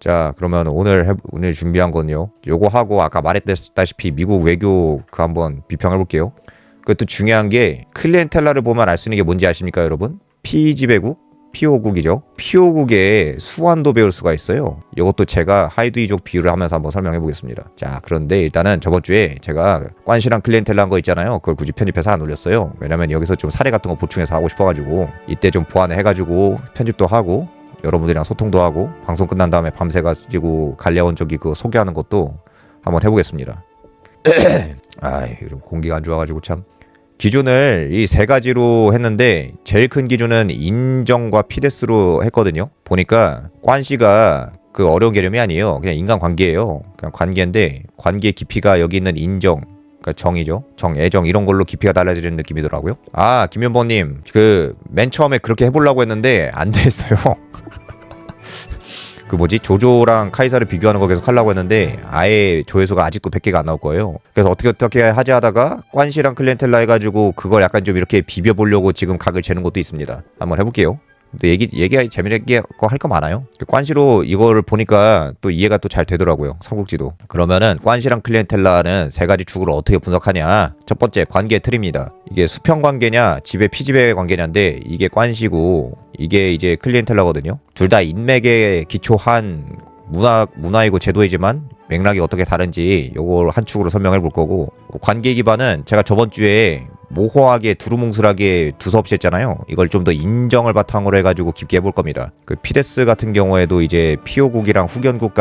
자, 그러면 오늘 준비한 건요. 요거 하고 아까 말했다시피 미국 외교 그 한번 비평해 볼게요. 그것도 중요한 게 클리엔텔라를 보면 알 수 있는 게 뭔지 아십니까, 여러분? 피지배국, 피오국이죠. 피오국의 수완도 배울 수가 있어요. 이것도 제가 하이드이족 비유를 하면서 한번 설명해 보겠습니다. 자, 그런데 일단은 저번 주에 제가 관시랑 클리엔텔라 한 거 있잖아요. 그걸 굳이 편집해서 안 올렸어요. 왜냐면 여기서 좀 사례 같은 거 보충해서 하고 싶어가지고 이때 좀 보완해 가지고 편집도 하고 여러분들이랑 소통도 하고 방송 끝난 다음에 밤새 가지고 갈래온 저기 그 소개하는 것도 한번 해보겠습니다. 이런 공기가 안 좋아가지고 참. 기준을 이 세 가지로 했는데 제일 큰 기준은 인정과 피데스로 했거든요. 보니까 관시가 그 어려운 개념이 아니에요. 그냥 인간관계예요. 그냥 관계인데 관계 깊이가 여기 있는 인정, 그러니까 정이죠. 정, 애정 이런 걸로 깊이가 달라지는 느낌이더라고요. 김현범님 그 맨 처음에 그렇게 해보려고 했는데 안 됐어요. 그 뭐지 조조랑 카이사를 비교하는 거 계속 하려고 했는데 아예 조회수가 아직도 100개가 안 나올 거예요. 그래서 어떻게 하지 하다가 관시랑 클리엔텔라 해가지고 그걸 약간 좀 이렇게 비벼보려고 지금 각을 재는 것도 있습니다. 한번 해볼게요. 근데 얘기 재미있게 할 거 많아요. 관시로 이거를 보니까 또 이해가 또 잘 되더라고요. 삼국지도. 그러면은 관시랑 클리엔텔라는 세 가지 축으로 어떻게 분석하냐. 첫 번째 관계 틀입니다. 이게 수평 관계냐 지배 피지배 관계냐인데 이게 관시고 이게 이제 클리엔텔라거든요. 둘 다 인맥에 기초한 문화이고 제도이지만 맥락이 어떻게 다른지 요걸 한 축으로 설명해 볼 거고, 관계 기반은 제가 저번 주에 모호하게 두루뭉술하게 두서없이 했잖아요. 이걸 좀 더 인정을 바탕으로 해가지고 깊게 해볼 겁니다. 그 피데스 같은 경우에도 이제 피오국이랑 후견국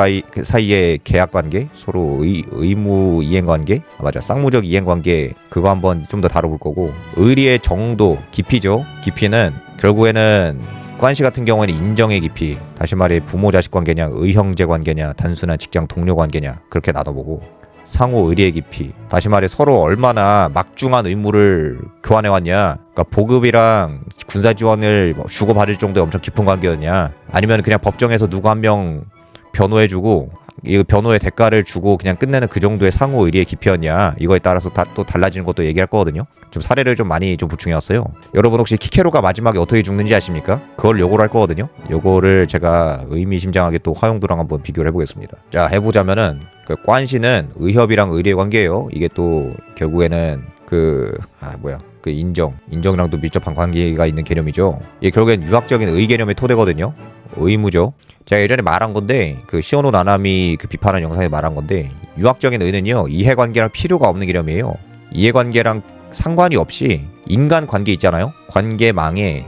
사이의 계약관계, 서로 의무 이행관계, 맞아, 쌍무적 이행관계, 그거 한번 좀 더 다뤄볼 거고, 의리의 정도, 깊이죠. 깊이는 결국에는 관시 같은 경우에는 인정의 깊이, 다시 말해 부모 자식 관계냐, 의형제 관계냐, 단순한 직장 동료 관계냐, 그렇게 나눠보고, 상호 의리의 깊이, 다시 말해 서로 얼마나 막중한 의무를 교환해 왔냐, 그러니까 보급이랑 군사 지원을 주고받을 정도의 엄청 깊은 관계였냐, 아니면 그냥 법정에서 누구 한 명 변호해주고 이 변호의 대가를 주고 그냥 끝내는 그 정도의 상호 의리의 깊이였냐, 이거에 따라서 또 달라지는 것도 얘기할 거거든요. 좀 사례를 좀 많이 좀 보충해왔어요. 여러분 혹시 키케로가 마지막에 어떻게 죽는지 아십니까? 그걸 요거로 할 거거든요. 요거를 제가 의미심장하게 또 화용도랑 한번 비교를 해보겠습니다. 자, 해보자면은 그 관시는 의협이랑 의리의 관계예요. 이게 또 결국에는 그 인정이랑도 밀접한 관계가 있는 개념이죠. 이게 결국엔 유학적인 의 개념의 토대거든요. 의무죠. 제가 예전에 말한 건데, 그 시오노 나나미 그 비판한 영상에 말한 건데, 유학적인 의는요 이해관계랑 필요가 없는 개념이에요. 이해관계랑 상관이 없이 인간관계 있잖아요. 관계망에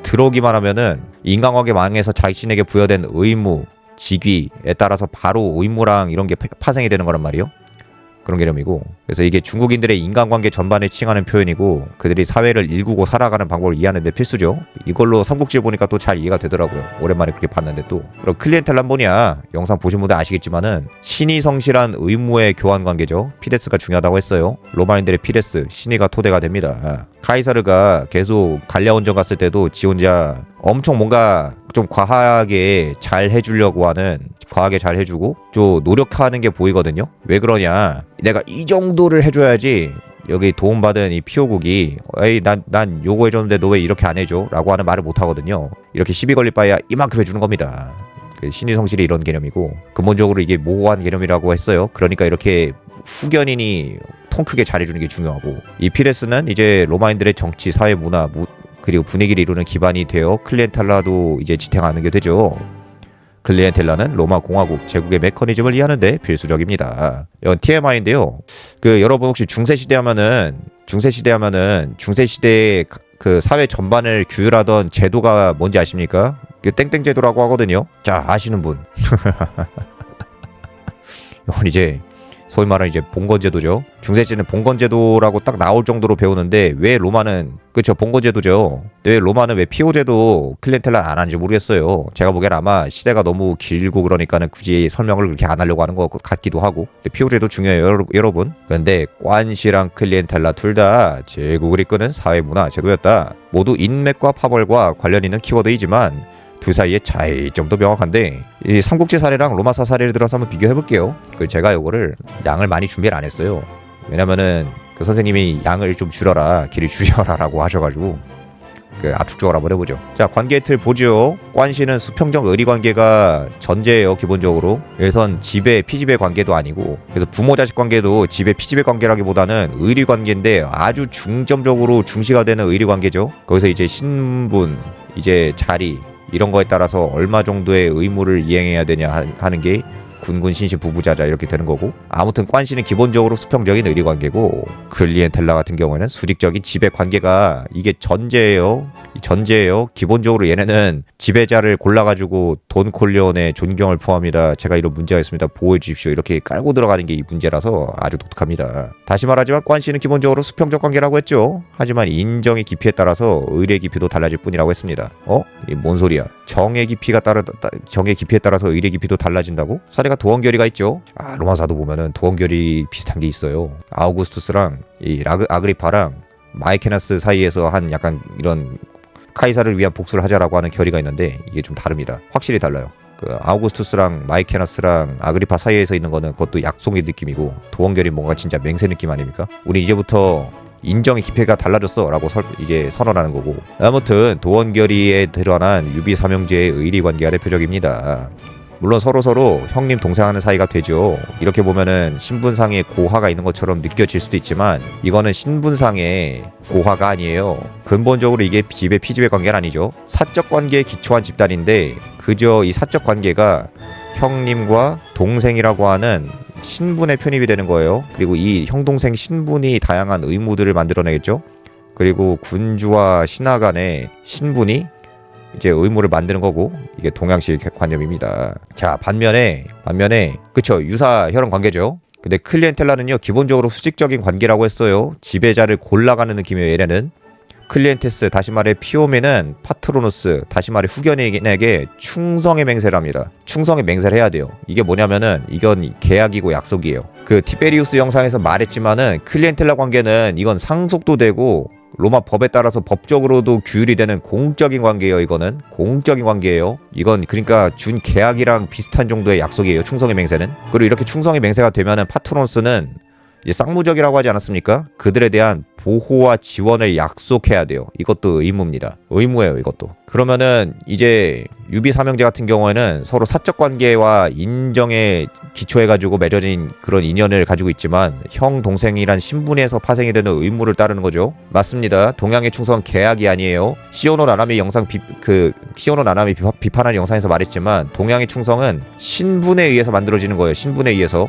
들어오기만 하면은 인간관계망에서 자신에게 부여된 의무, 직위에 따라서 바로 의무랑 이런 게 파생이 되는 거란 말이에요. 그런 개념이고, 그래서 이게 중국인들의 인간관계 전반에 칭하는 표현이고, 그들이 사회를 일구고 살아가는 방법을 이해하는 데 필수죠. 이걸로 삼국지를 보니까 또 잘 이해가 되더라고요. 오랜만에 그렇게 봤는데 또. 그럼 클리엔텔란 뭐냐, 영상 보신 분들 아시겠지만은 신이 성실한 의무의 교환 관계죠. 피데스가 중요하다고 했어요. 로마인들의 피데스, 신의가 토대가 됩니다. 카이사르가 계속 갈레온전 갔을 때도 지 혼자 엄청 뭔가 좀 과하게 잘 해주려고 하는, 과하게 잘 해주고 좀 노력하는 게 보이거든요. 왜 그러냐, 내가 이 정도를 해줘야지 여기 도움받은 이 피오국이 에이 난 요거 해줬는데 너 왜 이렇게 안 해줘? 라고 하는 말을 못 하거든요. 이렇게 시비 걸릴 바에야 이만큼 해주는 겁니다. 그 신의 성실이 이런 개념이고, 근본적으로 이게 모호한 개념이라고 했어요. 그러니까 이렇게 후견인이 통 크게 잘해주는 게 중요하고, 이 피데스는 이제 로마인들의 정치, 사회, 문화, 그리고 분위기를 이루는 기반이 되어 클리엔텔라도 이제 지탱하는 게 되죠. 클리엔텔라는 로마 공화국 제국의 메커니즘을 이해하는데 필수적입니다. 이건 TMI인데요. 그 여러분 혹시 중세시대 하면은 중세시대의 그 사회 전반을 규율하던 제도가 뭔지 아십니까? 땡땡 제도라고 하거든요. 자, 아시는 분. 이건 이제 소위 말하는 이제 봉건제도죠. 중세시대는 봉건제도라고 딱 나올 정도로 배우는데, 왜 로마는, 그쵸, 봉건제도죠. 왜 로마는 왜 피오제도 클리엔텔라 안 하는지 모르겠어요. 제가 보기엔 아마 시대가 너무 길고 그러니까는 굳이 설명을 그렇게 안 하려고 하는 것 같기도 하고. 피오제도 중요해요, 여러분. 그런데 관시랑 클리엔텔라 둘 다 제국을 이끄는 사회문화 제도였다. 모두 인맥과 파벌과 관련 있는 키워드이지만 두 사이의 차이점도 명확한데, 이 삼국지 사례랑 로마사 사례를 들어서 한번 비교해볼게요. 제가 요거를 양을 많이 준비를 안 했어요. 왜냐면은 그 선생님이 양을 좀 줄여라, 길을 줄여라 라고 하셔가지고 그 압축적으로 한번 해보죠. 자, 관계 틀 보죠. 관시는 수평적 의리 관계가 전제예요. 기본적으로. 그래선 지배 피지배 관계도 아니고, 그래서 부모 자식 관계도 지배 피지배 관계라기보다는 의리 관계인데 아주 중점적으로 중시가 되는 의리 관계죠. 거기서 이제 신분, 이제 자리 이런 거에 따라서 얼마 정도의 의무를 이행해야 되냐 하는 게 군군 신시 부부자자 이렇게 되는 거고, 아무튼 관시는 기본적으로 수평적인 의리 관계고, 클리엔텔라 같은 경우에는 수직적인 지배 관계가 이게 전제예요. 기본적으로 얘네는 지배자를 골라가지고 돈 콜리온의 존경을 포함합니다. 제가 이런 문제가 있습니다. 보호해 주십시오. 이렇게 깔고 들어가는 게 이 문제라서 아주 독특합니다. 다시 말하지만 관시는 기본적으로 수평적 관계라고 했죠. 하지만 인정의 깊이에 따라서 의리의 깊이도 달라질 뿐이라고 했습니다. 이게 뭔 소리야? 정의 깊이에 따라서 의리의 깊이도 달라진다고? 사례가 도원결의가 있죠. 로마사도 보면은 도원결의 비슷한 게 있어요. 아우구스투스랑 이 아그리파랑 마이케나스 사이에서 한 약간 이런 카이사를 위한 복수를 하자라고 하는 결의가 있는데 이게 좀 다릅니다. 확실히 달라요. 그 아우구스투스랑 마이케나스랑 아그리파 사이에서 있는 거는 그것도 약속의 느낌이고, 도원결의 뭔가 진짜 맹세 느낌 아닙니까? 우리 이제부터 인정의 깊이가 달라졌어 라고 이제 선언하는 거고, 아무튼 도원결의에 드러난 유비삼형제의 의리 관계가 대표적입니다. 물론 서로 형님 동생하는 사이가 되죠. 이렇게 보면은 신분상의 고하가 있는 것처럼 느껴질 수도 있지만 이거는 신분상의 고하가 아니에요. 근본적으로 이게 지배 피지배 관계는 아니죠. 사적 관계에 기초한 집단인데 그저 이 사적 관계가 형님과 동생이라고 하는 신분에 편입이 되는 거예요. 그리고 이 형동생 신분이 다양한 의무들을 만들어내겠죠. 그리고 군주와 신하 간의 신분이 이제 의무를 만드는 거고, 이게 동양식 관념입니다. 자, 반면에 그쵸, 유사 혈연 관계죠. 근데 클리엔텔라는요 기본적으로 수직적인 관계라고 했어요. 지배자를 골라가는 느낌이에요. 얘네는 클리엔테스, 다시 말해 피오메는 파트로누스, 다시 말해 후견인에게 충성의 맹세를 합니다. 충성의 맹세를 해야 돼요. 이게 뭐냐면은 이건 계약이고 약속이에요. 그 티베리우스 영상에서 말했지만은 클리엔텔라 관계는 이건 상속도 되고 로마 법에 따라서 법적으로도 규율이 되는 공적인 관계예요. 이거는 공적인 관계예요. 이건 그러니까 준 계약이랑 비슷한 정도의 약속이에요. 충성의 맹세는. 그리고 이렇게 충성의 맹세가 되면은 파트로누스는 이제 쌍무적이라고 하지 않았습니까? 그들에 대한 보호와 지원을 약속해야 돼요. 이것도 의무입니다. 의무예요, 이것도. 그러면은 이제 유비 삼형제 같은 경우에는 서로 사적 관계와 인정에 기초해가지고 맺어진 그런 인연을 가지고 있지만 형 동생이란 신분에서 파생이 되는 의무를 따르는 거죠. 맞습니다. 동양의 충성은 계약이 아니에요. 시오노 나나미 비판하는 영상에서 말했지만 동양의 충성은 신분에 의해서 만들어지는 거예요. 신분에 의해서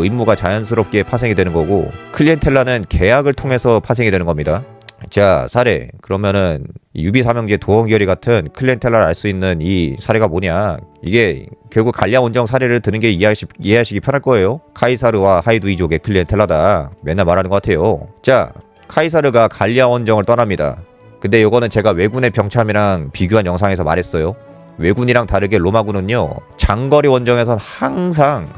의무가 자연스럽게 파생이 되는 거고, 클리엔텔라는 계약을 통해서 파생이 되는 겁니다. 자, 사례. 그러면은 유비 삼형제 도원결의 같은 클리엔텔라를 알 수 있는 이 사례가 뭐냐? 이게 결국 갈리아 원정 사례를 드는 게 이해하시기 편할 거예요. 카이사르와 하이두이족의 클리엔텔라다. 맨날 말하는 것 같아요. 자, 카이사르가 갈리아 원정을 떠납니다. 근데 요거는 제가 왜군의 병참이랑 비교한 영상에서 말했어요. 왜군이랑 다르게 로마군은요 장거리 원정에선 항상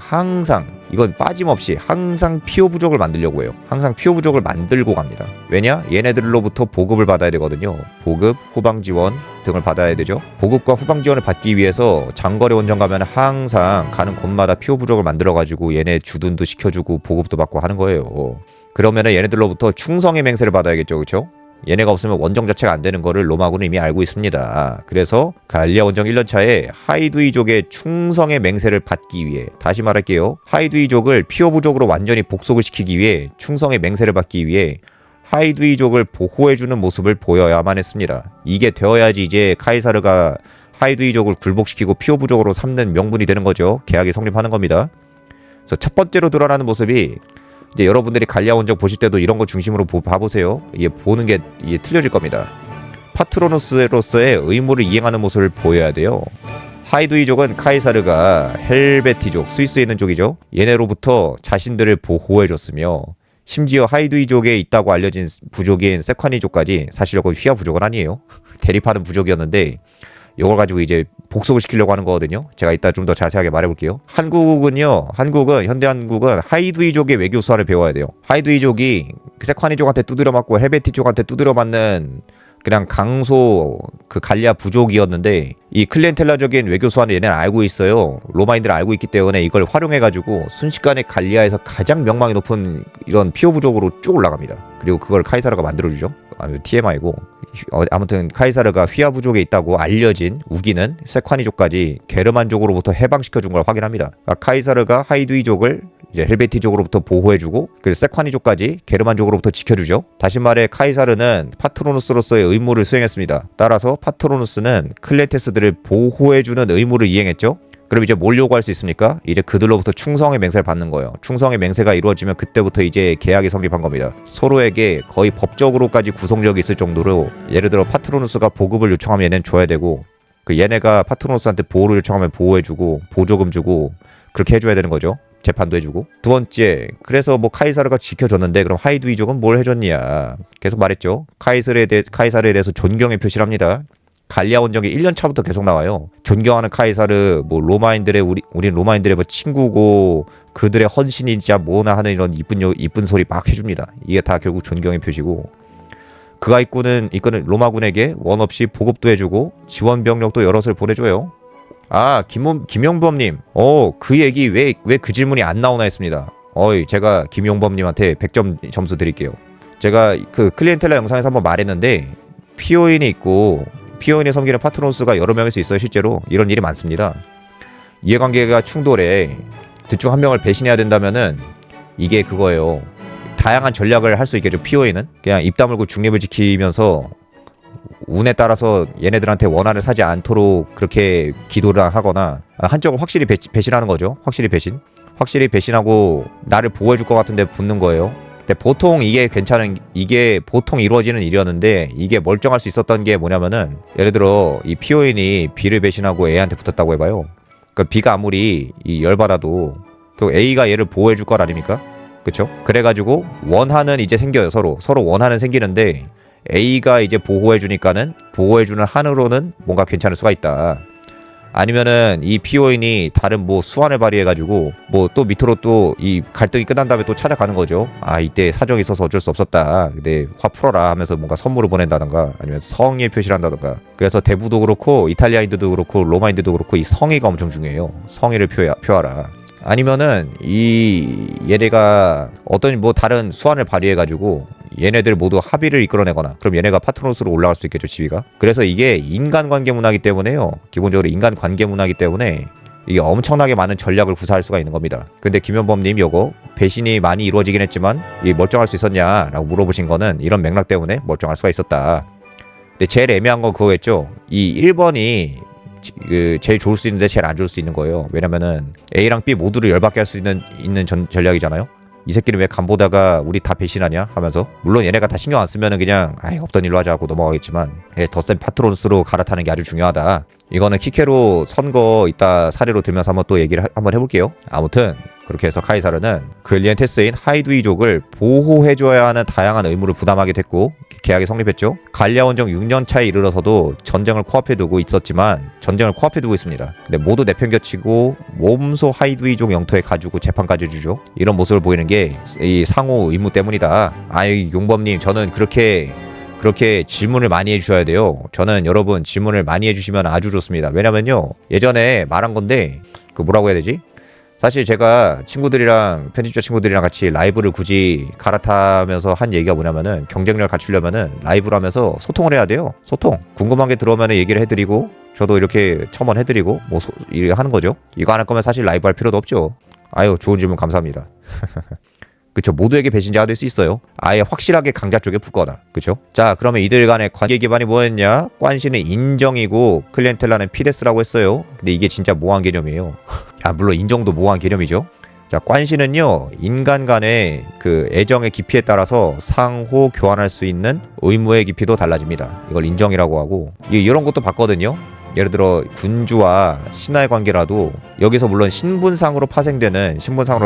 이건 빠짐없이 항상 피오 부족을 만들려고 해요. 항상 피오 부족을 만들고 갑니다. 왜냐? 얘네들로부터 보급을 받아야 되거든요. 보급, 후방 지원 등을 받아야 되죠. 보급과 후방 지원을 받기 위해서 장거리 원정 가면 항상 가는 곳마다 피오 부족을 만들어가지고 얘네 주둔도 시켜주고 보급도 받고 하는 거예요. 그러면은 얘네들로부터 충성의 맹세를 받아야겠죠, 그렇죠? 얘네가 없으면 원정 자체가 안 되는 거를 로마군은 이미 알고 있습니다. 그래서 갈리아 원정 1년차에 하이두이족의 충성의 맹세를 받기 위해, 다시 말할게요. 하이두이족을 피오 부족으로 완전히 복속을 시키기 위해, 충성의 맹세를 받기 위해 하이두이족을 보호해주는 모습을 보여야만 했습니다. 이게 되어야지 이제 카이사르가 하이두이족을 굴복시키고 피오 부족으로 삼는 명분이 되는 거죠. 계약이 성립하는 겁니다. 그래서 첫 번째로 드러나는 모습이, 이제 여러분들이 갈리아 원정 보실 때도 이런 거 중심으로 봐보세요. 이게 보는 게 이게 틀려질 겁니다. 파트로누스로서의 의무를 이행하는 모습을 보여야 돼요. 하이두이족은 카이사르가 헬베티족, 스위스에 있는 족이죠. 얘네로부터 자신들을 보호해줬으며, 심지어 하이두이족에 있다고 알려진 부족인 세콰니족까지, 사실 이건 휘하 부족은 아니에요. 대립하는 부족이었는데 이걸 가지고 이제 복속을 시키려고 하는 거거든요. 제가 이따 좀 더 자세하게 말해볼게요. 현대 한국은 하이두이족의 외교 수완을 배워야 돼요. 하이두이족이 세콰니족한테 두드려 맞고 헬베티족한테 두드려 맞는 그냥 강소 그 갈리아 부족이었는데, 이 클리엔텔라적인 외교 수완을 얘네는 알고 있어요. 로마인들은 알고 있기 때문에 이걸 활용해가지고 순식간에 갈리아에서 가장 명망이 높은 이런 피오 부족으로 쭉 올라갑니다. 그리고 그걸 카이사르가 만들어주죠. TMI고 아무튼 카이사르가 휘하 부족에 있다고 알려진 우기는 세콰니족까지 게르만족으로부터 해방시켜준 걸 확인합니다. 그러니까 카이사르가 하이두이족을 이제 헬베티족으로부터 보호해주고 그리고 세콰니족까지 게르만족으로부터 지켜주죠. 다시 말해 카이사르는 파트로누스로서의 의무를 수행했습니다. 따라서 파트로누스는 클렌테스들을 보호해주는 의무를 이행했죠. 그럼 이제 뭘 요구할 수 있습니까? 이제 그들로부터 충성의 맹세를 받는 거예요. 충성의 맹세가 이루어지면 그때부터 이제 계약이 성립한 겁니다. 서로에게 거의 법적으로까지 구성력이 있을 정도로 예를 들어 파트로누스가 보급을 요청하면 얘네는 줘야 되고 그 얘네가 파트로누스한테 보호를 요청하면 보호해주고 보조금 주고 그렇게 해줘야 되는 거죠. 재판도 해주고. 두 번째, 그래서 뭐 카이사르가 지켜줬는데 그럼 하이두이족은 뭘 해줬냐? 계속 말했죠. 카이사르에 대해서 존경의 표시를 합니다. 갈리아 원정이 1년 차부터 계속 나와요. 존경하는 카이사르, 뭐 로마인들의 우린 로마인들의 뭐 친구고 그들의 헌신이자 뭐나 하는 이런 이쁜 소리 막 해줍니다. 이게 다 결국 존경의 표시고. 그가 이끄는 로마군에게 원 없이 보급도 해주고 지원 병력도 여럿을 보내줘요. 김용범님, 그 얘기 왜 그 질문이 안 나오나 했습니다. 제가 김용범님한테 100점 점수 드릴게요. 제가 그 클리엔텔라 영상에서 한번 말했는데 피오인이 있고 피오인이 섬기는 파트로누스가 여러 명일 수 있어요. 실제로 이런 일이 많습니다. 이해관계가 충돌해 둘 중 한 명을 배신해야 된다면은 이게 그거예요. 다양한 전략을 할 수 있겠죠. 피오인은 그냥 입 다물고 중립을 지키면서 운에 따라서 얘네들한테 원한을 사지 않도록 그렇게 기도를 하거나 한쪽을 확실히 배신하는 거죠. 확실히 배신하고 나를 보호해줄 것 같은데 붙는 거예요. 근데 보통 이게 보통 이루어지는 일이었는데 이게 멀쩡할 수 있었던 게 뭐냐면은 예를 들어 이 피오인이 B를 배신하고 A한테 붙었다고 해봐요. 그러니까 B가 아무리 열받아도 그 A가 얘를 보호해줄 것 아닙니까? 그쵸? 그래가지고 원한은 이제 생겨요. 서로 원한은 생기는데 A가 이제 보호해주니까는 보호해주는 한으로는 뭔가 괜찮을 수가 있다. 아니면은 이 피오인이 다른 뭐 수완을 발휘해가지고 뭐 또 밑으로 또 이 갈등이 끝난 다음에 또 찾아가는 거죠. 이때 사정이 있어서 어쩔 수 없었다. 근데 화 풀어라 하면서 뭔가 선물을 보낸다던가 아니면 성의의 표시를 한다던가. 그래서 대부도 그렇고 이탈리아인들도 그렇고 로마인들도 그렇고 이 성의가 엄청 중요해요. 성의를 표하라. 아니면은 얘네가 어떤 뭐 다른 수완을 발휘해가지고 얘네들 모두 합의를 이끌어내거나 그럼 얘네가 파트로누스로 올라갈 수 있겠죠. 지위가. 그래서 이게 인간관계 문화이기 때문에요. 기본적으로 인간관계 문화이기 때문에 이게 엄청나게 많은 전략을 구사할 수가 있는 겁니다. 근데 김현범님 요거 배신이 많이 이루어지긴 했지만 이 멀쩡할 수 있었냐라고 물어보신 거는 이런 맥락 때문에 멀쩡할 수가 있었다. 근데 제일 애매한 건 그거겠죠. 이 1번이 제일 좋을 수 있는데 제일 안 좋을 수 있는 거예요. 왜냐면은 A랑 B 모두를 열받게 할 수 있는 전략이잖아요. 이 새끼는 왜 간보다가 우리 다 배신하냐 하면서 물론 얘네가 다 신경 안 쓰면은 그냥 없던 일로 하자 하고 넘어가겠지만 더 센 파트로누스로 갈아타는 게 아주 중요하다. 이거는 키케로 선거 이따 사례로 들면서 한번 또 얘기를 한번 해볼게요. 아무튼 그렇게 해서 카이사르는 클리엔테스인 하이두이족을 보호해줘야 하는 다양한 의무를 부담하게 됐고 계약이 성립했죠. 갈리아 원정 6년 차에 이르러서도 전쟁을 코앞에 두고 있습니다. 근데 모두 내팽겨치고 몸소 하이두이족 영토에 가지고 재판까지 주죠. 이런 모습을 보이는 게 이 상호 의무 때문이다. 용범님 저는 그렇게 질문을 많이 해주셔야 돼요. 저는 여러분 질문을 많이 해주시면 아주 좋습니다. 왜냐면요 예전에 말한 건데 그 뭐라고 해야 되지? 사실 제가 편집자 친구들이랑 같이 라이브를 굳이 갈아타면서 한 얘기가 뭐냐면은 경쟁력을 갖추려면은 라이브를 하면서 소통을 해야 돼요. 궁금한 게 들어오면 얘기를 해드리고 저도 이렇게 첨언해드리고 뭐 이렇게 하는 거죠. 이거 안 할 거면 사실 라이브 할 필요도 없죠. 좋은 질문 감사합니다. 그쵸, 모두에게 배신자가 될 수 있어요. 아예 확실하게 강자 쪽에 붙거나. 그쵸? 자, 그러면 이들 간의 관계 기반이 뭐였냐? 관시는 인정이고 클리엔텔라는 피데스라고 했어요. 근데 이게 진짜 모호한 개념이에요. 물론 인정도 모호한 개념이죠. 자, 관시는요 인간 간의 그 애정의 깊이에 따라서 상호 교환할 수 있는 의무의 깊이도 달라집니다. 이걸 인정이라고 하고 이런 것도 봤거든요. 예를 들어 군주와 신하의 관계라도 여기서 물론 신분상으로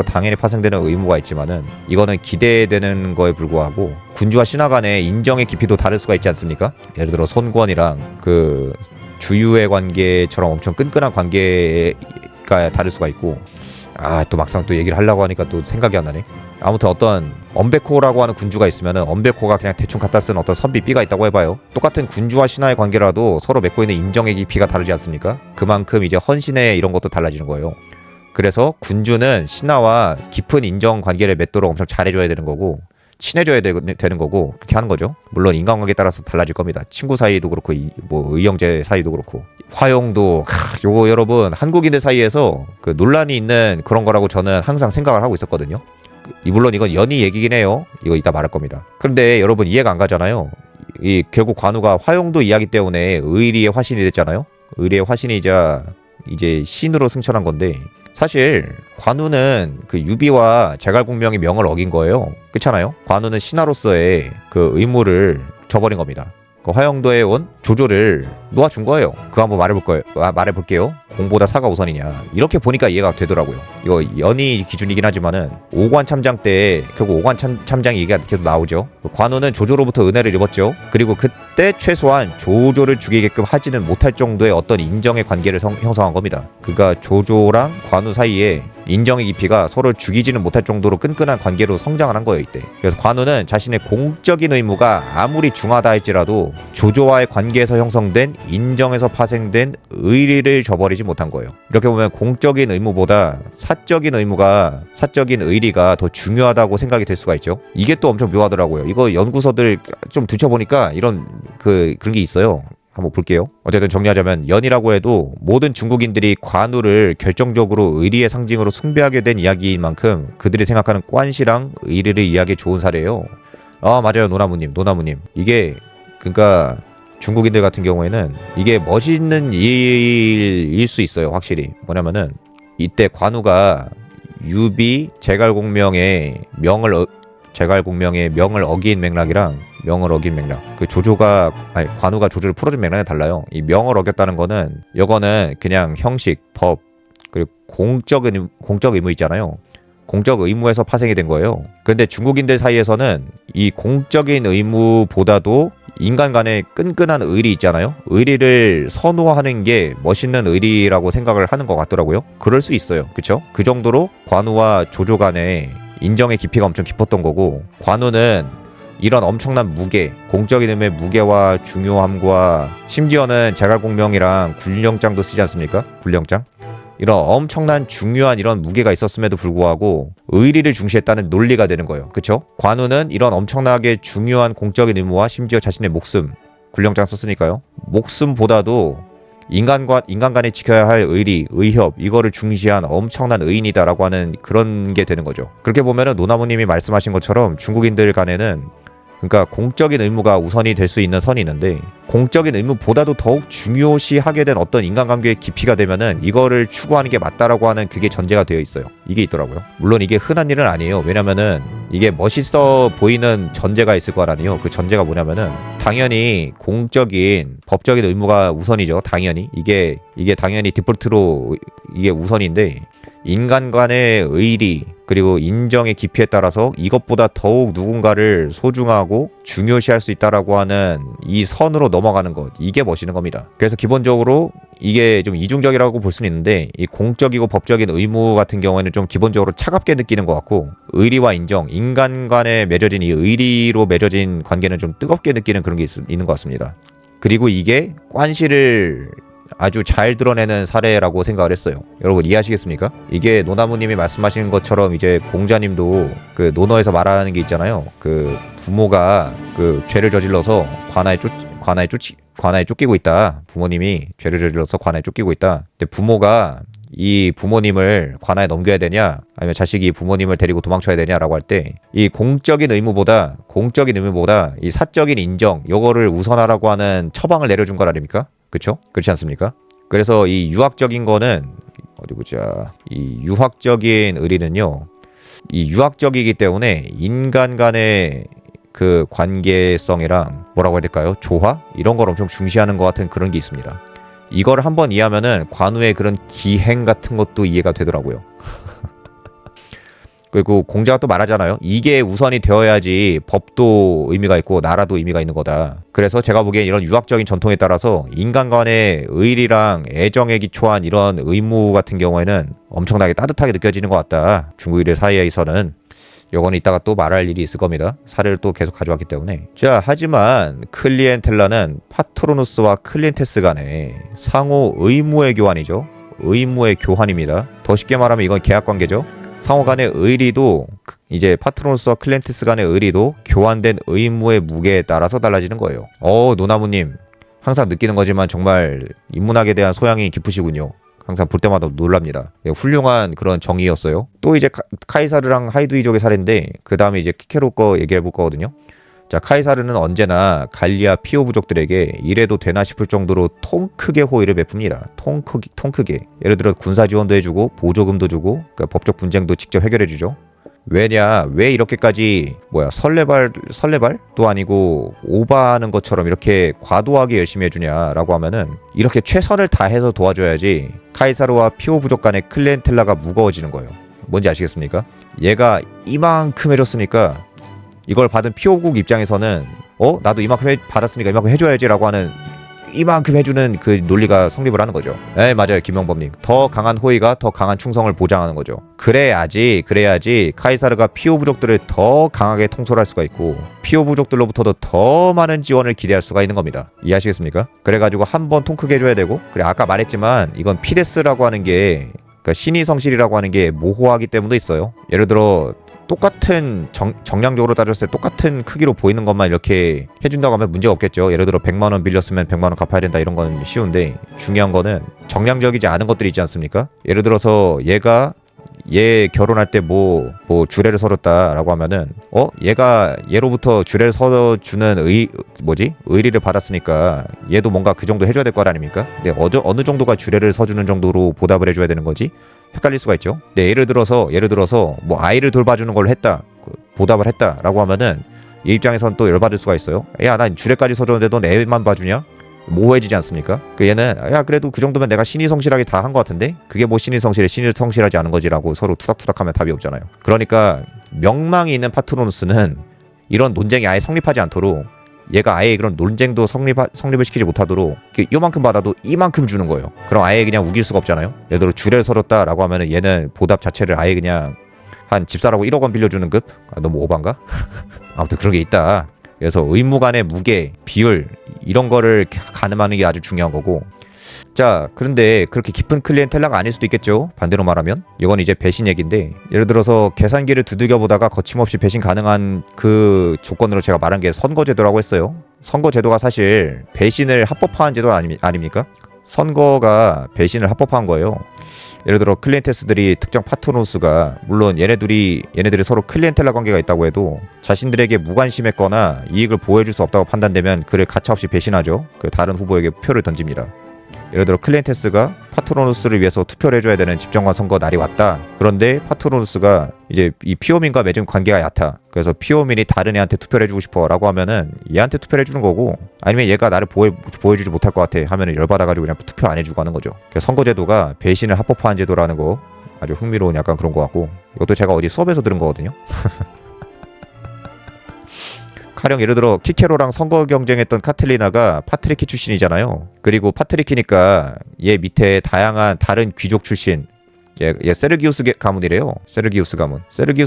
당연히 파생되는 의무가 있지만은 이거는 기대되는 거에 불구하고 군주와 신하 간의 인정의 깊이도 다를 수가 있지 않습니까? 예를 들어 손권이랑 그 주유의 관계처럼 엄청 끈끈한 관계가 다를 수가 있고 또 막상 또 얘기를 하려고 하니까 또 생각이 안 나네. 아무튼 어떤 엄베코라고 하는 군주가 있으면은 엄베코가 그냥 대충 갖다 쓴 어떤 선비 B가 있다고 해봐요. 똑같은 군주와 신하의 관계라도 서로 맺고 있는 인정의 깊이가 다르지 않습니까? 그만큼 이제 헌신의 이런 것도 달라지는 거예요. 그래서 군주는 신하와 깊은 인정 관계를 맺도록 엄청 잘해줘야 되는 거고 친해져야 되는 거고 그렇게 하는 거죠. 물론 인간관계에 따라서 달라질 겁니다. 친구 사이도 그렇고 뭐 의형제 사이도 그렇고. 화용도 요거 여러분 한국인들 사이에서 그 논란이 있는 그런 거라고 저는 항상 생각을 하고 있었거든요. 물론 이건 연희 얘기긴 해요. 이거 이따 말할 겁니다. 그런데 여러분 이해가 안 가잖아요. 결국 관우가 화용도 이야기 때문에 의리의 화신이 됐잖아요. 의리의 화신이자 이제 신으로 승천한 건데 사실 관우는 그 유비와 제갈공명의 명을 어긴 거예요. 그렇잖아요. 관우는 신하로서의 그 의무를 저버린 겁니다. 그 화영도에 온 조조를 놓아준 거예요. 그거 한번 말해볼게요. 공보다 사가 우선이냐. 이렇게 보니까 이해가 되더라고요. 이거 연희 기준이긴 하지만은 오관 참장 때 결국 오관 참장 얘기가 계속 나오죠. 관우는 조조로부터 은혜를 입었죠. 그리고 그때 최소한 조조를 죽이게끔 하지는 못할 정도의 어떤 인정의 관계를 형성한 겁니다. 그가 조조랑 관우 사이에 인정의 깊이가 서로 죽이지는 못할 정도로 끈끈한 관계로 성장을 한 거예요 이때. 그래서 관우는 자신의 공적인 의무가 아무리 중하다 할지라도 조조와의 관계에서 형성된 인정에서 파생된 의리를 저버리지 못한 거예요. 이렇게 보면 공적인 의무보다 사적인 의리가 더 중요하다고 생각이 될 수가 있죠. 이게 또 엄청 묘하더라고요. 이거 연구서들 좀 뒤쳐보니까 이런 그런 게 있어요. 한번 볼게요. 어쨌든 정리하자면 연이라고 해도 모든 중국인들이 관우를 결정적으로 의리의 상징으로 숭배하게 된 이야기인 만큼 그들이 생각하는 관시랑 의리를 이해하기 좋은 사례예요. 아 맞아요. 노나무님 이게 그러니까 중국인들 같은 경우에는 이게 멋있는 일일 수 있어요. 확실히 뭐냐면은 이때 관우가 유비 제갈공명의 명을 어긴 맥락이랑 명을 어긴 맥락. 그 관우가 조조를 풀어준 맥락이 달라요. 이 명을 어겼다는 거는 요거는 그냥 형식, 법, 그리고 공적 의무 있잖아요. 공적 의무에서 파생이 된 거예요. 근데 중국인들 사이에서는 이 공적인 의무보다도 인간 간의 끈끈한 의리 있잖아요. 의리를 선호하는 게 멋있는 의리라고 생각을 하는 것 같더라고요. 그럴 수 있어요. 그쵸? 그 정도로 관우와 조조 간의 인정의 깊이가 엄청 깊었던 거고 관우는 이런 엄청난 무게, 공적인 의미의 무게와 중요함과 심지어는 제갈공명이랑 굴령장도 쓰지 않습니까? 굴령장? 이런 엄청난 중요한 이런 무게가 있었음에도 불구하고 의리를 중시했다는 논리가 되는 거예요. 그쵸? 관우는 이런 엄청나게 중요한 공적인 의무와 심지어 자신의 목숨, 굴령장 썼으니까요. 목숨보다도 인간 간에 지켜야 할 의리, 의협 이거를 중시한 엄청난 의인이다라고 하는 그런 게 되는 거죠. 그렇게 보면은 노나무님이 말씀하신 것처럼 중국인들 간에는 그러니까 공적인 의무가 우선이 될 수 있는 선이 있는데 공적인 의무보다도 더욱 중요시하게 된 어떤 인간관계의 깊이가 되면은 이거를 추구하는 게 맞다라고 하는 그게 전제가 되어 있어요. 이게 있더라고요. 물론 이게 흔한 일은 아니에요. 왜냐면은 이게 멋있어 보이는 전제가 있을 거 아니에요. 그 전제가 뭐냐면은 당연히 공적인 법적인 의무가 우선이죠. 당연히 이게 당연히 디폴트로 이게 우선인데 인간 간의 의리 그리고 인정의 깊이에 따라서 이것보다 더욱 누군가를 소중하고 중요시할 수 있다라고 하는 이 선으로 넘어가는 것 이게 멋있는 겁니다. 그래서 기본적으로 이게 좀 이중적이라고 볼 수는 있는데 이 공적이고 법적인 의무 같은 경우에는 좀 기본적으로 차갑게 느끼는 것 같고 의리와 인정, 인간 간에 맺어진 이 의리로 맺어진 관계는 좀 뜨겁게 느끼는 그런 게 있는 것 같습니다. 그리고 이게 관시를 아주 잘 드러내는 사례라고 생각을 했어요. 여러분 이해하시겠습니까? 이게 노나무님이 말씀하시는 것처럼 이제 공자님도 그 논어에서 말하는 게 있잖아요. 그 부모가 그 죄를 저질러서 관아에 쫓기고 있다. 부모님이 죄를 저질러서 관아에 쫓기고 있다. 근데 부모가 이 부모님을 관아에 넘겨야 되냐 아니면 자식이 부모님을 데리고 도망쳐야 되냐라고 할 때 이 공적인 의무보다 이 사적인 인정 요거를 우선하라고 하는 처방을 내려준 거 아닙니까? 그렇죠? 그렇지 않습니까? 그래서 이 유학적인 거는 어디 보자. 이 유학적인 의리는요. 이 유학적이기 때문에 인간 간의 그 관계성이랑 뭐라고 해야 될까요? 조화? 이런 걸 엄청 중시하는 것 같은 그런 게 있습니다. 이걸 한번 이해하면은 관우의 그런 기행 같은 것도 이해가 되더라고요. 그리고 공자가 또 말하잖아요. 이게 우선이 되어야지 법도 의미가 있고 나라도 의미가 있는 거다. 그래서 제가 보기엔 이런 유학적인 전통에 따라서 인간 간의 의리랑 애정에 기초한 이런 의무 같은 경우에는 엄청나게 따뜻하게 느껴지는 것 같다. 중국인들 사이에서는. 요거는 이따가 또 말할 일이 있을 겁니다. 사례를 또 계속 가져왔기 때문에. 자, 하지만 클리엔텔라는 파트로누스와 클리엔테스 간의 상호 의무의 교환이죠. 의무의 교환입니다. 더 쉽게 말하면 이건 계약 관계죠. 상호 간의 의리도 이제 파트로누스와 클렌테스 간의 의리도 교환된 의무의 무게에 따라서 달라지는 거예요. 노나무님 항상 느끼는 거지만 정말 인문학에 대한 소양이 깊으시군요. 항상 볼 때마다 놀랍니다. 훌륭한 그런 정의였어요. 또 이제 카이사르랑 하이두이족의 사례인데 그 다음에 이제 키케로 거 얘기해 볼 거거든요. 자, 카이사르는 언제나 갈리아 피오 부족들에게 이래도 되나 싶을 정도로 통 크게 호의를 베풉니다. 통 크게. 예를 들어 군사 지원도 해주고 보조금도 주고 그러니까 법적 분쟁도 직접 해결해주죠. 왜 이렇게까지 설레발도 아니고 오바하는 것처럼 이렇게 과도하게 열심히 해주냐라고 하면은 이렇게 최선을 다해서 도와줘야지 카이사르와 피오 부족 간의 클리엔텔라가 무거워지는 거예요. 뭔지 아시겠습니까? 얘가 이만큼 해줬으니까 이걸 받은 피오국 입장에서는 나도 이만큼 받았으니까 이만큼 해줘야지라고 하는 이만큼 해주는 그 논리가 성립을 하는 거죠. 맞아요, 김영범님. 더 강한 호의가 더 강한 충성을 보장하는 거죠. 그래야지 카이사르가 피오 부족들을 더 강하게 통솔할 수가 있고 피오 부족들로부터도 더 많은 지원을 기대할 수가 있는 겁니다. 이해하시겠습니까? 그래가지고 한 번 통 크게 해줘야 되고, 그래 아까 말했지만 이건 피데스라고 하는 게 그러니까 신의 성실이라고 하는 게 모호하기 때문도 있어요. 예를 들어 똑같은 정량적으로 따졌을 때 똑같은 크기로 보이는 것만 이렇게 해준다고 하면 문제가 없겠죠. 예를 들어 100만원 빌렸으면 100만원 갚아야 된다 이런 건 쉬운데, 중요한 거는 정량적이지 않은 것들이 있지 않습니까? 예를 들어서 얘 결혼할 때 뭐 주례를 서렸다라고 하면은 얘가 얘로부터 주례를 서주는 의리를 받았으니까 얘도 뭔가 그 정도 해줘야 될 거 아닙니까? 근데 어느 정도가 주례를 서주는 정도로 보답을 해줘야 되는 거지? 헷갈릴 수가 있죠. 네, 예를 들어서 뭐 아이를 돌봐주는 걸 했다, 보답을 했다라고 하면은 이 입장에선 또 열받을 수가 있어요. 야, 난 주례까지 서줬는데 넌 애만 봐주냐? 모호해지지 않습니까? 얘는 그래도 그 정도면 내가 신의 성실하게 다 한 것 같은데 그게 뭐 신의 성실하지 않은 거지라고 서로 투닥투닥하면 답이 없잖아요. 그러니까 명망이 있는 파트로누스는 이런 논쟁이 아예 성립하지 않도록, 얘가 아예 그런 논쟁도 성립을 시키지 못하도록 요만큼 받아도 이만큼 주는 거예요. 그럼 아예 그냥 우길 수가 없잖아요. 예를 들어 주례를 서렸다라고 하면은 얘는 보답 자체를 아예 그냥 한 집사라고 1억 원 빌려주는 급? 너무 오반가? 아무튼 그런 게 있다. 그래서 의무 간의 무게, 비율 이런 거를 가늠하는 게 아주 중요한 거고. 자, 그런데 그렇게 깊은 클리엔텔라가 아닐 수도 있겠죠. 반대로 말하면 이건 이제 배신 얘기인데, 예를 들어서 계산기를 두들겨 보다가 거침없이 배신 가능한 그 조건으로 제가 말한 게 선거제도라고 했어요. 선거제도가 사실 배신을 합법화한 제도 아닙니까? 선거가 배신을 합법화한 거예요. 예를 들어 클리엔테스들이 특정 파트로누스가, 물론 얘네들이 서로 클리엔텔라 관계가 있다고 해도 자신들에게 무관심했거나 이익을 보호해줄 수 없다고 판단되면 그를 가차없이 배신하죠. 그 다른 후보에게 표를 던집니다. 예를 들어 클리엔테스가 파트로누스를 위해서 투표를 해줘야 되는 집정관 선거 날이 왔다. 그런데 파트로누스가 이제 이 피오민과 맺은 관계가 얕아. 그래서 피오민이 다른 애한테 투표를 해주고 싶어 라고 하면은 얘한테 투표를 해주는 거고, 아니면 얘가 나를 보호해주지 못할 것 같아 하면은 열받아가지고 그냥 투표 안 해주고 하는 거죠. 선거제도가 배신을 합법화한 제도라는 거 아주 흥미로운 약간 그런 거 같고, 이것도 제가 어디 수업에서 들은 거거든요. 가령 예를 들어 키케로랑 선거 경쟁했던 카틀리나가 파트리키 출신이잖아요. 그리고 파트리키니까 얘 밑에 다양한 다른 귀족 출신, 얘 세르기우스 가문이래요. 세르기우스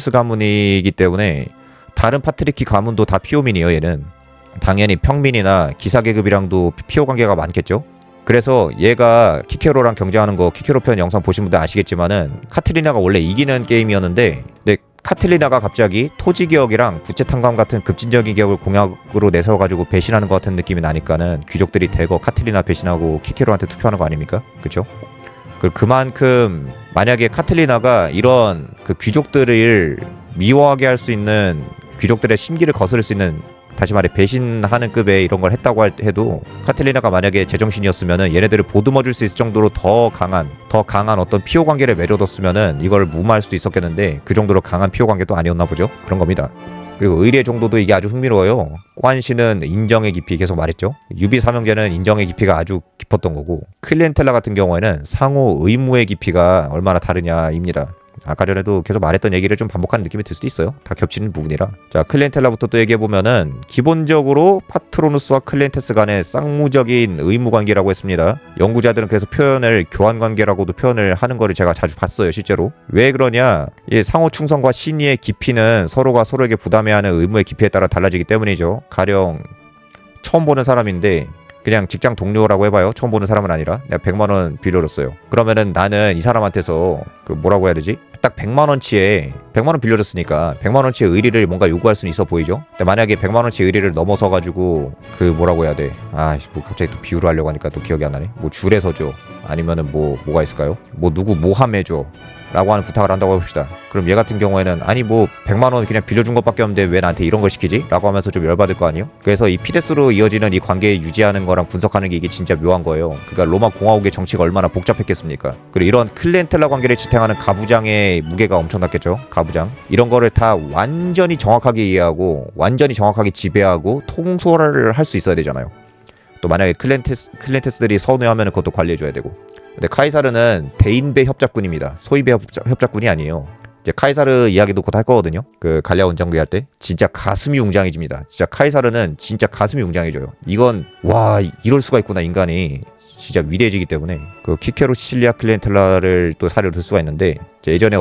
가문이기 때문에 다른 파트리키 가문도 다 피오민이에요. 얘는 당연히 평민이나 기사계급이랑도 피오 관계가 많겠죠. 그래서 얘가 키케로랑 경쟁하는 거, 키케로 편 영상 보신 분들 아시겠지만은 카틀리나가 원래 이기는 게임이었는데, 근데 카틀리나가 갑자기 토지개혁이랑 부채탕감 같은 급진적인 개혁을 공약으로 내세워가지고 배신하는 것 같은 느낌이 나니까는 귀족들이 대거 카틀리나 배신하고 키케로한테 투표하는 거 아닙니까? 그쵸? 그만큼 만약에 카틀리나가 이런 그 귀족들을 미워하게 할 수 있는, 귀족들의 심기를 거스를 수 있는, 다시 말해 배신하는 급의 이런 걸 했다고 해도 카틀리나가 만약에 제정신이었으면은 얘네들을 보듬어 줄 수 있을 정도로 더 강한 어떤 피오 관계를 맺어뒀으면은 이걸 무마할 수도 있었겠는데 그 정도로 강한 피오 관계도 아니었나 보죠. 그런 겁니다. 그리고 의례 정도도 이게 아주 흥미로워요. 관시는 인정의 깊이, 계속 말했죠. 유비 삼형제는 인정의 깊이가 아주 깊었던 거고, 클리엔텔라 같은 경우에는 상호 의무의 깊이가 얼마나 다르냐입니다. 아까 전에도 계속 말했던 얘기를 좀 반복하는 느낌이 들 수도 있어요. 다 겹치는 부분이라. 자, 클리엔텔라부터 또 얘기해보면은 기본적으로 파트로누스와 클리엔테스 간의 쌍무적인 의무관계라고 했습니다. 연구자들은 그래서 표현을 교환관계라고도 표현을 하는 거를 제가 자주 봤어요. 실제로. 왜 그러냐, 이 상호 충성과 신의의 깊이는 서로가 서로에게 부담해야 하는 의무의 깊이에 따라 달라지기 때문이죠. 가령 처음 보는 사람인데 그냥 직장 동료라고 해봐요. 처음 보는 사람은 아니라. 내가 100만 원 빌려줬어요. 그러면은 나는 이 사람한테서 그 뭐라고 해야 되지? 딱 100만 원치에 100만 원 빌려줬으니까 100만 원치의 의리를 뭔가 요구할 수는 있어 보이죠? 근데 만약에 100만 원치 의리를 넘어서 가지고 그 뭐라고 해야 돼? 뭐 갑자기 또 비유를 하려고 하니까 또 기억이 안 나네. 뭐 줄에서 줘. 아니면은 뭐가 있을까요? 뭐 누구 모함해 줘. 라고 하는 부탁을 한다고 해봅시다. 그럼 얘 같은 경우에는 아니 뭐 100만 원 그냥 빌려준 것밖에 없는데 왜 나한테 이런 걸 시키지? 라고 하면서 좀 열받을 거 아니에요? 그래서 이 피데스로 이어지는 이 관계 유지하는 거랑 분석하는 게 이게 진짜 묘한 거예요. 그러니까 로마 공화국의 정치가 얼마나 복잡했겠습니까? 그리고 이런 클리엔텔라 관계를 지탱하는 가부장의 무게가 엄청났겠죠. 가부장. 이런 거를 다 완전히 정확하게 이해하고 완전히 정확하게 지배하고 통솔을 할 수 있어야 되잖아요. 또 만약에 클렌테스들이 선회하면 그것도 관리해줘야 되고. 근데 카이사르는 대인배 협작군입니다. 소위배 협작군이 아니에요. 이제 카이사르 이야기도 곧 할 거거든요. 그 갈리아 원정대 할 때 진짜 가슴이 웅장해집니다. 진짜 카이사르는 진짜 가슴이 웅장해져요. 이건 와 이럴 수가 있구나 인간이. 진짜 위대해지기 때문에 그 키케로 시칠리아 클리엔텔라를 또 사례로 들 수가 있는데 예전에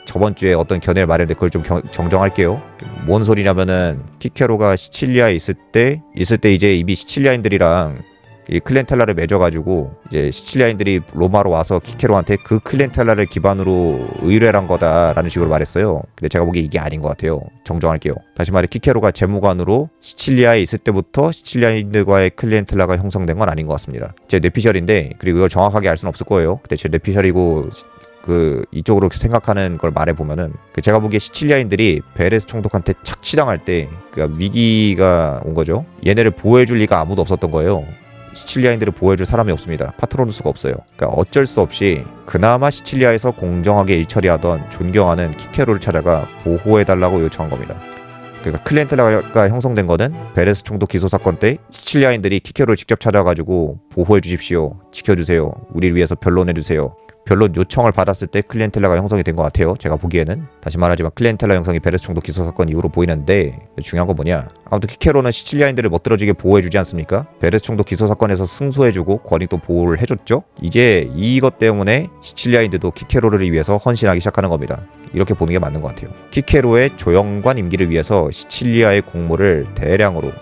저번 주에 어떤 견해를 말했는데 그걸 좀 정정할게요. 뭔 소리냐면은 키케로가 시칠리아에 있을 때 이제 이미 시칠리아인들이랑 이 클렌텔라를 맺어가지고 이제 시칠리아인들이 로마로 와서 키케로한테 그 클렌텔라를 기반으로 의뢰한 거다라는 식으로 말했어요. 근데 제가 보기에 이게 아닌 것 같아요. 정정할게요. 다시 말해 키케로가 재무관으로 시칠리아에 있을 때부터 시칠리아인들과의 클렌텔라가 형성된 건 아닌 것 같습니다. 제 뇌피셜인데 그리고 이걸 정확하게 알 수는 없을 거예요. 근데 제 뇌피셜이고 그 이쪽으로 생각하는 걸 말해보면은 제가 보기에 시칠리아인들이 베레스 총독한테 착취당할 때 그러니까 위기가 온 거죠. 얘네를 보호해줄 리가 아무도 없었던 거예요. 시칠리아인들을 보호해줄 사람이 없습니다. 파트로누스가 없어요. 그러니까 어쩔 수 없이 그나마 시칠리아에서 공정하게 일처리하던 존경하는 키케로를 찾아가 보호해달라고 요청한 겁니다. 그러니까 클렌텔라가 형성된 거는 베레스 총독 기소 사건 때 시칠리아인들이 키케로를 직접 찾아가지고 보호해 주십시오. 지켜주세요. 우리를 위해서 변론해 주세요. 변론 요청을 받았을 때 클리엔텔라가 형성이 된 것 같아요. 제가 보기에는. 다시 말하지만 클리엔텔라 형성이 베레스 총독 기소 사건 이후로 보이는데 중요한 건 뭐냐. 아무튼 키케로는 시칠리아인들을 멋들어지게 보호해주지 않습니까? 베레스 총독 기소 사건에서 승소해주고 권익도 보호를 해줬죠. 이제 이것 때문에 시칠리아인들도 키케로를 위해서 헌신하기 시작하는 겁니다. 이렇게 보는 게 맞는 것 같아요. 키케로의 조영관 임기를 위해서 시칠리아의 곡물을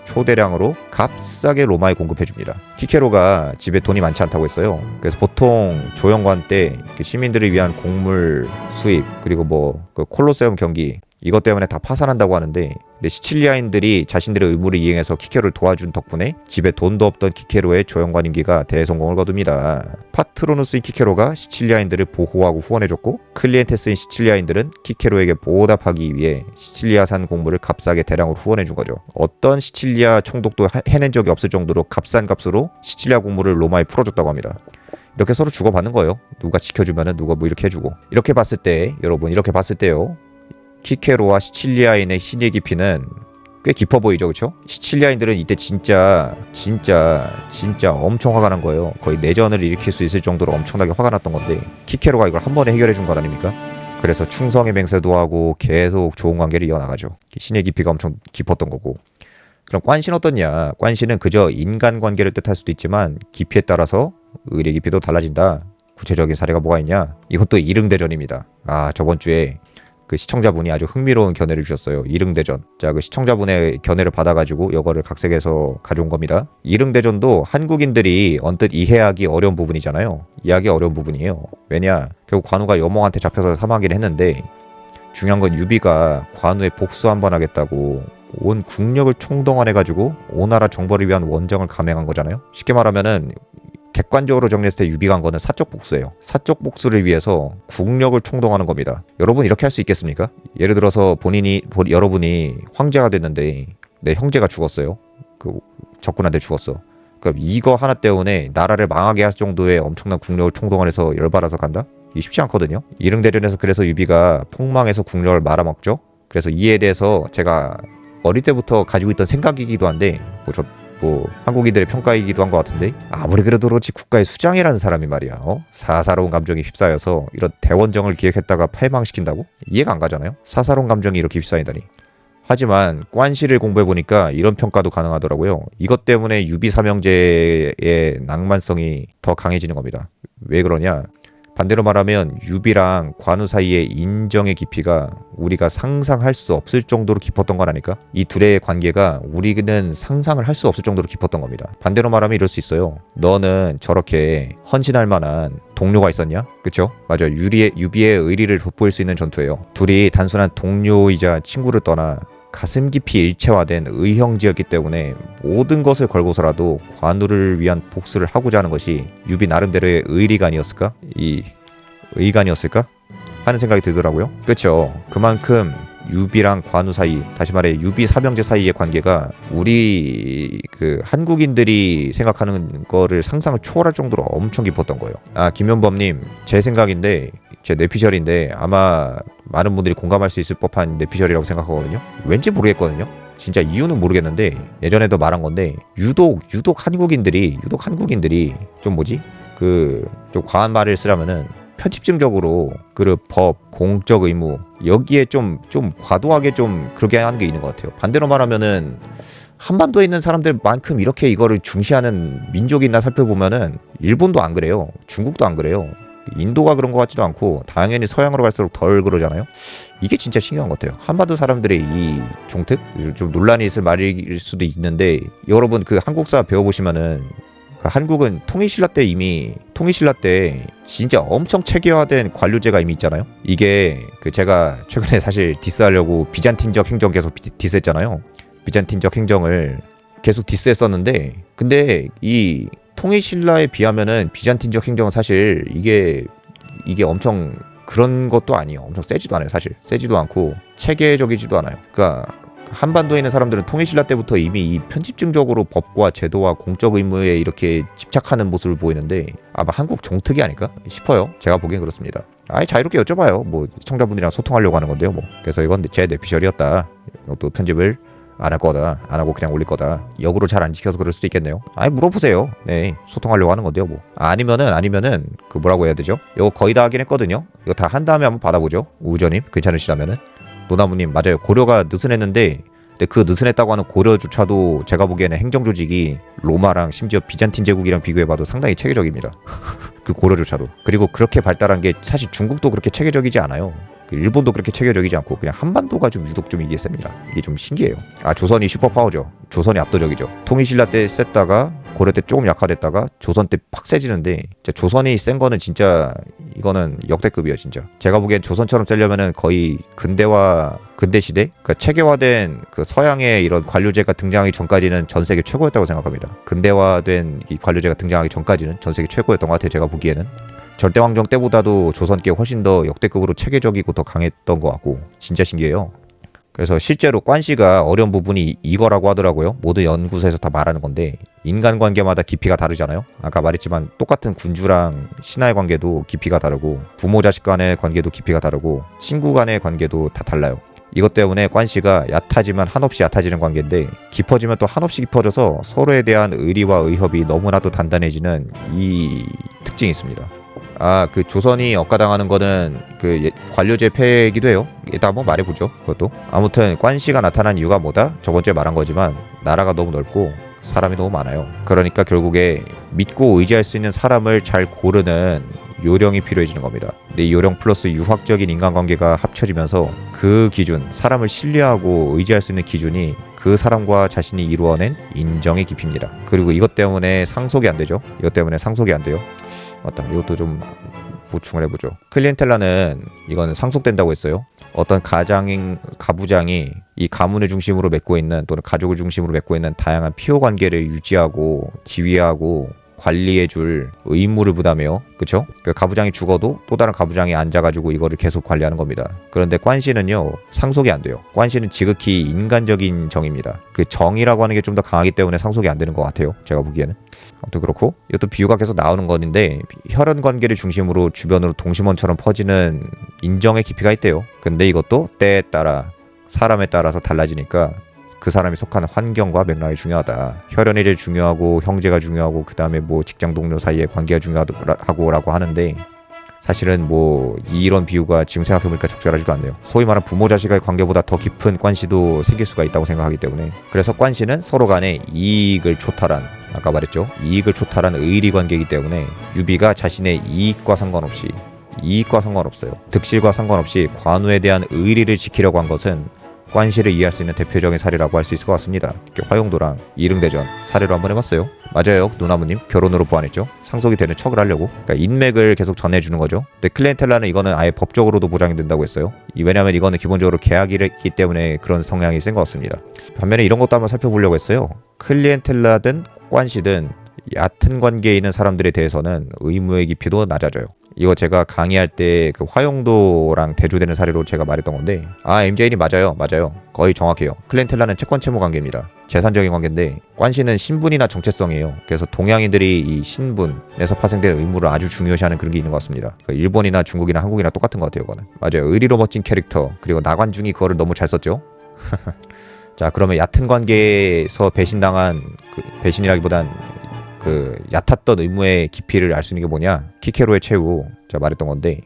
초대량으로 값싸게 로마에 공급해줍니다. 키케로가 집에 돈이 많지 않다고 했어요. 그래서 보통 조영관 때 시민들을 위한 곡물 수입 그리고 그 콜로세움 경기 이것 때문에 다 파산한다고 하는데 근데 시칠리아인들이 자신들의 의무를 이행해서 키케로를 도와준 덕분에 집에 돈도 없던 키케로의 조영관 임기가 대성공을 거둡니다. 파트로누스인 키케로가 시칠리아인들을 보호하고 후원해줬고 클리엔테스인 시칠리아인들은 키케로에게 보답하기 위해 시칠리아산 곡물을 값싸게 대량으로 후원해준 거죠. 어떤 시칠리아 총독도 해낸 적이 없을 정도로 값싼 값으로 시칠리아 곡물을 로마에 풀어줬다고 합니다. 이렇게 서로 주고받는 거예요. 누가 지켜주면은 누가 뭐 이렇게 해주고. 이렇게 봤을 때요. 키케로와 시칠리아인의 신의 깊이는 꽤 깊어 보이죠, 그렇죠? 시칠리아인들은 이때 진짜 엄청 화가 난 거예요. 거의 내전을 일으킬 수 있을 정도로 엄청나게 화가 났던 건데 키케로가 이걸 한 번에 해결해 준 거 아닙니까? 그래서 충성의 맹세도 하고 계속 좋은 관계를 이어나가죠. 신의 깊이가 엄청 깊었던 거고. 그럼 관시는 어떻냐? 관시는 그저 인간관계를 뜻할 수도 있지만 깊이에 따라서 의례 깊이도 달라진다. 구체적인 사례가 뭐가 있냐? 이것도 이릉대전입니다. 저번 주에 그 시청자분이 아주 흥미로운 견해를 주셨어요. 이릉대전. 자, 그 시청자분의 견해를 받아가지고 이거를 각색해서 가져온 겁니다. 이릉대전도 한국인들이 언뜻 이해하기 어려운 부분이잖아요. 이해하기 어려운 부분이에요. 왜냐? 결국 관우가 여몽한테 잡혀서 사망하긴 했는데 중요한 건 유비가 관우에 복수 한번 하겠다고 온 국력을 총동원해가지고 오나라 정벌을 위한 원정을 감행한 거잖아요. 쉽게 말하면은 객관적으로 정리했을 때 유비가 한 거는 사적 복수예요. 사적 복수를 위해서 국력을 총동하는 겁니다. 여러분 이렇게 할 수 있겠습니까? 예를 들어서 여러분이 황제가 됐는데 내 형제가 죽었어요. 그 적군한테 죽었어. 그럼 이거 하나 때문에 나라를 망하게 할 정도의 엄청난 국력을 총동원해서 열받아서 간다? 이게 쉽지 않거든요. 이릉대전에서 그래서 유비가 폭망해서 국력을 말아먹죠. 그래서 이에 대해서 제가 어릴 때부터 가지고 있던 생각이기도 한데 한국인들의 평가이기도 한 것 같은데 아무리 그래도 그렇지 국가의 수장이라는 사람이 말이야 사사로운 감정이 휩싸여서 이런 대원정을 기획했다가 패망시킨다고? 이해가 안 가잖아요. 사사로운 감정이 이렇게 휩싸인다니. 하지만 관시를 공부해보니까 이런 평가도 가능하더라고요. 이것 때문에 유비 삼형제의 낭만성이 더 강해지는 겁니다. 왜 그러냐? 반대로 말하면 유비랑 관우 사이의 인정의 깊이가 우리가 상상할 수 없을 정도로 깊었던 건 아닐까? 이 둘의 관계가 우리는 상상을 할 수 없을 정도로 깊었던 겁니다. 반대로 말하면 이럴 수 있어요. 너는 저렇게 헌신할 만한 동료가 있었냐? 그쵸? 맞아. 유비의 의리를 돋보일 수 있는 전투예요. 둘이 단순한 동료이자 친구를 떠나 가슴 깊이 일체화된 의형제였기 때문에 모든 것을 걸고서라도 관우를 위한 복수를 하고자 하는 것이 유비 나름대로의 의리관이었을까? 이 의관이었을까? 하는 생각이 들더라고요. 그렇죠. 그만큼 유비랑 관우 사이, 다시 말해 유비 삼형제 사이의 관계가 우리 그 한국인들이 생각하는 거를 상상을 초월할 정도로 엄청 깊었던 거예요. 아, 김현범님, 제 생각인데 제 뇌피셜인데 아마 많은 분들이 공감할 수 있을 법한 뇌피셜이라고 생각하거든요. 왠지 모르겠거든요. 진짜 이유는 모르겠는데 예전에도 말한 건데 유독 한국인들이 좀 뭐지? 좀 과한 말을 쓰라면은 편집증적으로 그 법, 공적 의무 여기에 좀 과도하게 좀 그렇게 하는 게 있는 것 같아요. 반대로 말하면은 한반도에 있는 사람들만큼 이렇게 이거를 중시하는 민족이 있나 살펴보면은 일본도 안 그래요. 중국도 안 그래요. 인도가 그런 것 같지도 않고 당연히 서양으로 갈수록 덜 그러잖아요. 이게 진짜 신기한 것 같아요. 한반도 사람들의 이 종특? 좀 논란이 있을 말일 수도 있는데 여러분 그 한국사 배워보시면은 한국은 통일신라 때 진짜 엄청 체계화된 관료제가 이미 있잖아요. 이게 제가 최근에 사실 디스하려고 비잔틴적 행정 계속 디스했잖아요. 비잔틴적 행정을 계속 디스했었는데 근데 이 통일신라에 비하면은 비잔틴적 행정은 사실 이게 엄청 그런 것도 아니에요. 엄청 세지도 않아요. 사실 세지도 않고 체계적이지도 않아요. 그러니까 한반도에 있는 사람들은 통일신라 때부터 이미 이 편집증적으로 법과 제도와 공적 의무에 이렇게 집착하는 모습을 보이는데 아마 한국 종특이 아닐까 싶어요. 제가 보기엔 그렇습니다. 아예 자유롭게 여쭤봐요. 뭐 시청자분들이랑 소통하려고 하는 건데요. 뭐 그래서 이건 제 뇌피셜이었다. 또 편집을 안 할 거다. 안 하고 그냥 올릴 거다. 역으로 잘 안 지켜서 그럴 수도 있겠네요. 아니 물어보세요. 네, 소통하려고 하는 건데요. 뭐 아니면은 그 뭐라고 해야 되죠? 이거 거의 다 하긴 했거든요. 이거 다 한 다음에 한번 받아보죠. 우저님 괜찮으시다면은. 노나무님 맞아요. 고려가 느슨했는데 근데 그 느슨했다고 하는 고려조차도 제가 보기에는 행정조직이 로마랑 심지어 비잔틴 제국이랑 비교해봐도 상당히 체계적입니다. 그 고려조차도. 그리고 그렇게 발달한 게 사실 중국도 그렇게 체계적이지 않아요. 일본도 그렇게 체계적이지 않고 그냥 한반도가 좀 유독 좀 이게 셉니다. 이게 좀 신기해요. 아, 조선이 슈퍼파워죠. 조선이 압도적이죠. 통일신라 때 셌다가 고려 때 조금 약화됐다가 조선 때 팍 세지는데 진짜 조선이 센 거는 진짜 이거는 역대급이에요. 진짜 제가 보기엔 조선처럼 세려면은 거의 근대 시대 그러니까 체계화된 그 서양의 이런 관료제가 등장하기 전까지는 전 세계 최고였다고 생각합니다. 근대화된 이 관료제가 등장하기 전까지는 전 세계 최고였던 것 같아요. 제가 보기에는 절대왕정 때보다도 조선께 훨씬 더 역대급으로 체계적이고 더 강했던 것 같고 진짜 신기해요. 그래서 실제로 관씨가 어려운 부분이 이거라고 하더라고요. 모든 연구소에서 다 말하는 건데 인간관계마다 깊이가 다르잖아요. 아까 말했지만 똑같은 군주랑 신하의 관계도 깊이가 다르고 부모 자식 간의 관계도 깊이가 다르고 친구 간의 관계도 다 달라요. 이것 때문에 관씨가 얕아지면 한없이 얕아지는 관계인데 깊어지면 또 한없이 깊어져서 서로에 대한 의리와 의협이 너무나도 단단해지는 이 특징이 있습니다. 아, 그 조선이 억가당하는 거는 그 관료제 폐기도 해요. 일단 한번 말해보죠. 그것도. 아무튼 관씨가 나타난 이유가 뭐다? 저번 주에 말한 거지만 나라가 너무 넓고 사람이 너무 많아요. 그러니까 결국에 믿고 의지할 수 있는 사람을 잘 고르는 요령이 필요해지는 겁니다. 근데 이 요령 플러스 유학적인 인간관계가 합쳐지면서 그 기준, 사람을 신뢰하고 의지할 수 있는 기준이 그 사람과 자신이 이루어낸 인정의 깊이입니다. 그리고 이것 때문에 상속이 안 되죠. 맞다. 이것도 좀 보충을 해보죠. 클리엔텔라는 이거는 상속된다고 했어요. 어떤 가부장이 이 가문을 중심으로 맺고 있는 또는 가족을 중심으로 맺고 있는 다양한 피호 관계를 유지하고 지휘하고 관리해줄 의무를 부담해요. 그쵸? 그 가부장이 죽어도 또 다른 가부장이 앉아가지고 이거를 계속 관리하는 겁니다. 그런데 관씨는요 상속이 안 돼요. 관씨는 지극히 인간적인 정입니다. 그 정이라고 하는 게 좀 더 강하기 때문에 상속이 안 되는 것 같아요. 제가 보기에는. 아무튼 그렇고 이것도 비유가 계속 나오는 건데 혈연 관계를 중심으로 주변으로 동심원처럼 퍼지는 인정의 깊이가 있대요. 근데 이것도 때에 따라 사람에 따라서 달라지니까 그 사람이 속한 환경과 맥락이 중요하다. 혈연이 제일 중요하고 형제가 중요하고 그 다음에 뭐 직장 동료 사이의 관계가 중요하고라고 하는데 사실은 뭐 이런 비유가 지금 생각해보니까 적절하지도 않네요. 소위 말하는 부모 자식의 관계보다 더 깊은 관시도 생길 수가 있다고 생각하기 때문에 그래서 관시는 서로 간에 이익을 초탈한 아까 말했죠. 이익을 초탈한 의리 관계이기 때문에 유비가 자신의 이익과 상관없어요. 득실과 상관없이 관우에 대한 의리를 지키려고 한 것은 관시를 이해할 수 있는 대표적인 사례라고 할 수 있을 것 같습니다. 화용도랑 이릉대전 사례로 한번 해봤어요. 맞아요, 노나무님. 결혼으로 보완했죠. 상속이 되는 척을 하려고. 그러니까 인맥을 계속 전해주는 거죠. 근데 클리엔텔라는 이거는 아예 법적으로도 보장이 된다고 했어요. 왜냐하면 이거는 기본적으로 계약이기 때문에 그런 성향이 센 것 같습니다. 반면에 이런 것도 한번 살펴보려고 했어요. 클리엔텔라든 관시든 얕은 관계에 있는 사람들에 대해서는 의무의 깊이도 낮아져요. 이거 제가 강의할 때 그 화용도랑 대조되는 사례로 제가 말했던 건데, MJN이 맞아요. 거의 정확해요. 클리엔텔라는 채권 채무 관계입니다. 재산적인 관계인데, 관시는 신분이나 정체성이에요. 그래서 동양인들이 이 신분에서 파생된 의무를 아주 중요시하는 그런 게 있는 것 같습니다. 일본이나 중국이나 한국이나 똑같은 것 같아요. 이거는 맞아요. 의리로 멋진 캐릭터, 그리고 나관중이 그거를 너무 잘 썼죠. 자, 그러면 얕은 관계에서 배신당한 배신이라기보단 얕았던 의무의 깊이를 알 수 있는 게 뭐냐? 키케로의 최후, 제가 말했던 건데,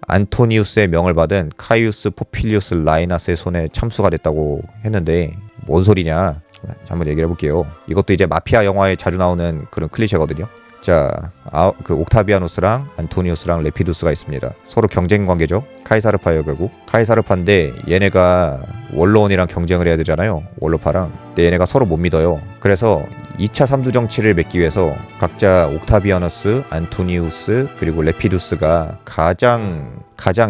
안토니우스의 명을 받은 카이우스 포필리우스 라이나스의 손에 참수가 됐다고 했는데 뭔 소리냐? 한번 얘기를 해볼게요. 이것도 이제 마피아 영화에 자주 나오는 그런 클리셰거든요. 자, 옥타비아누스랑 안토니우스랑 레피두스가 있습니다. 서로 경쟁 관계죠. 카이사르파예요. 결국 카이사르파인데 얘네가 원로원이랑 경쟁을 해야 되잖아요. 원로파랑. 근데 얘네가 서로 못 믿어요. 그래서 2차 삼두 정치를 맺기 위해서 각자 옥타비아누스, 안토니우스 그리고 레피두스가 가장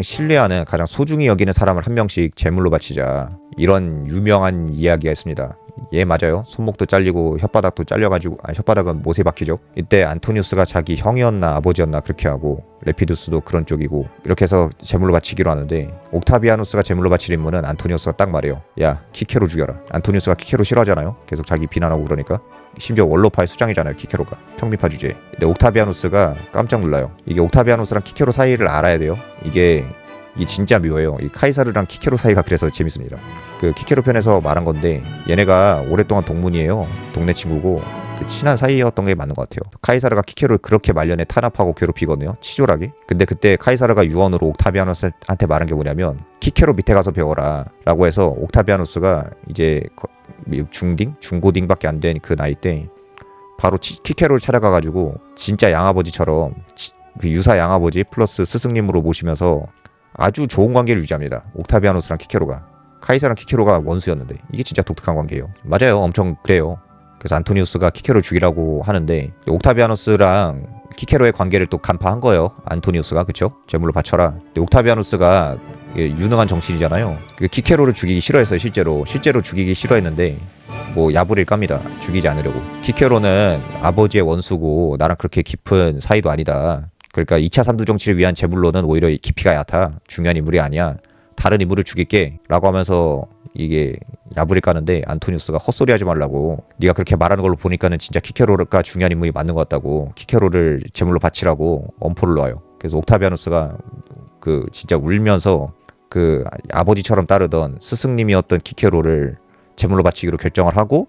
신뢰하는, 가장 소중히 여기는 사람을 한 명씩 제물로 바치자, 이런 유명한 이야기가 있습니다. 예, 맞아요. 손목도 잘리고 혓바닥도 잘려가지고, 혓바닥은 못에 박히죠. 이때 안토니우스가 자기 형이었나 아버지였나 그렇게 하고, 레피두스도 그런 쪽이고, 이렇게 해서 제물로 바치기로 하는데, 옥타비아누스가 제물로 바칠 인물은 안토니우스가 딱 말해요. 야, 키케로 죽여라. 안토니우스가 키케로 싫어하잖아요. 계속 자기 비난하고 그러니까. 심지어 원로파의 수장이잖아요, 키케로가. 평미파 주제에. 근데 옥타비아누스가 깜짝 놀라요. 이게 옥타비아누스랑 키케로 사이를 알아야 돼요. 이게 진짜 묘해요. 이 카이사르랑 키케로 사이가 그래서 재밌습니다. 그 키케로 편에서 말한 건데, 얘네가 오랫동안 동문이에요. 동네 친구고 그 친한 사이였던 게 맞는 것 같아요. 카이사르가 키케로를 그렇게 말년에 탄압하고 괴롭히거든요. 치졸하게. 근데 그때 카이사르가 유언으로 옥타비아누스한테 말한 게 뭐냐면, 키케로 밑에 가서 배워라 라고 해서, 옥타비아누스가 이제 중고딩밖에 안 된 그 나이 때 바로 키케로를 찾아가가지고 진짜 양아버지처럼 그 유사 양아버지 플러스 스승님으로 모시면서 아주 좋은 관계를 유지합니다. 옥타비아누스랑 키케로가. 카이사랑 키케로가 원수였는데 이게 진짜 독특한 관계예요. 맞아요. 엄청 그래요. 그래서 안토니우스가 키케로 죽이라고 하는데, 옥타비아누스랑 키케로의 관계를 또 간파한 거예요. 안토니우스가. 그쵸? 제물로 바쳐라. 근데 옥타비아누스가 유능한 정치인이잖아요. 그 키케로를 죽이기 싫어했어요. 실제로 죽이기 싫어했는데 뭐 야부릴 깝니다. 죽이지 않으려고. 키케로는 아버지의 원수고 나랑 그렇게 깊은 사이도 아니다. 그러니까 2차 삼두 정치를 위한 제물로는 오히려 깊이가 얕아. 중요한 인물이 아니야. 다른 인물을 죽일게 라고 하면서 이게 야부릴 까는데, 안토니우스가 헛소리 하지 말라고, 네가 그렇게 말하는 걸로 보니까는 진짜 키케로가 중요한 인물이 맞는 것 같다고, 키케로를 제물로 바치라고 엄포를 놔요. 그래서 옥타비아누스가 진짜 울면서 아버지처럼 따르던 스승님이었던 키케로를 제물로 바치기로 결정을 하고,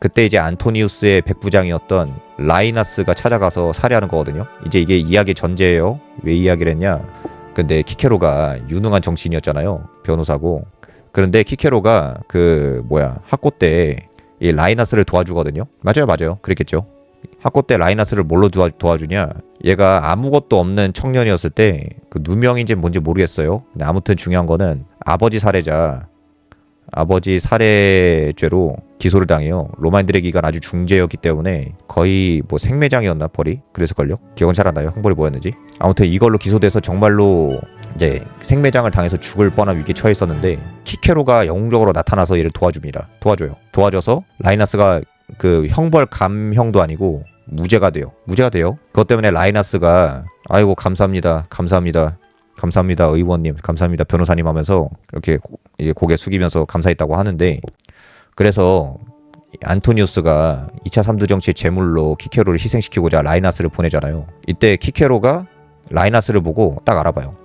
그때 이제 안토니우스의 백부장이었던 라이나스가 찾아가서 살해하는 거거든요. 이제 이게 이야기 전제예요. 왜 이야기를 했냐? 근데 키케로가 유능한 정치인이었잖아요. 변호사고. 그런데 키케로가 학고 때 이 라이나스를 도와주거든요. 맞아요. 그랬겠죠. 학고 때 라이나스를 뭘로 도와주냐? 얘가 아무것도 없는 청년이었을 때 누명인지 뭔지 모르겠어요. 근데 아무튼 중요한 거는 아버지 살해죄로 기소를 당해요. 로마인들의 기간 아주 중죄였기 때문에 거의 뭐 생매장이었나 벌이? 그랬을걸요? 기억은 잘 안 나요. 형벌이 뭐였는지. 아무튼 이걸로 기소돼서 정말로 이제 생매장을 당해서 죽을 뻔한 위기에 처했었는데, 키케로가 영웅적으로 나타나서 얘를 도와줘서 라이나스가 형벌 감형도 아니고 무죄가 돼요. 그것 때문에 라이나스가 아이고 감사합니다 의원님, 감사합니다 변호사님 하면서 이렇게 고개 숙이면서 감사했다고 하는데, 그래서 안토니우스가 2차 삼두 정치의 제물로 키케로를 희생시키고자 라이나스를 보내잖아요. 이때 키케로가 라이나스를 보고 딱 알아봐요.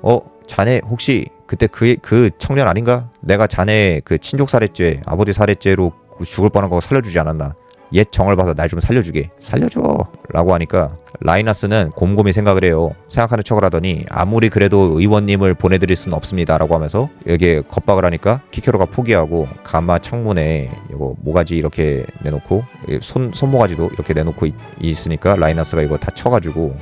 자네 혹시 그때 그 청년 아닌가? 내가 자네 친족 살해죄, 아버지 살해죄로 죽을 뻔한 거 살려주지 않았나? 옛 정을 봐서 날 좀 살려주게. 살려줘 라고 하니까 라이나스는 곰곰이 생각을 해요. 생각하는 척을 하더니 아무리 그래도 의원님을 보내드릴 수는 없습니다 라고 하면서 이렇게 겁박을 하니까 키케로가 포기하고 가마 창문에 이거 모가지 이렇게 내놓고 손모가지도 이렇게 내놓고 있으니까 라이나스가 이거 다 쳐가지고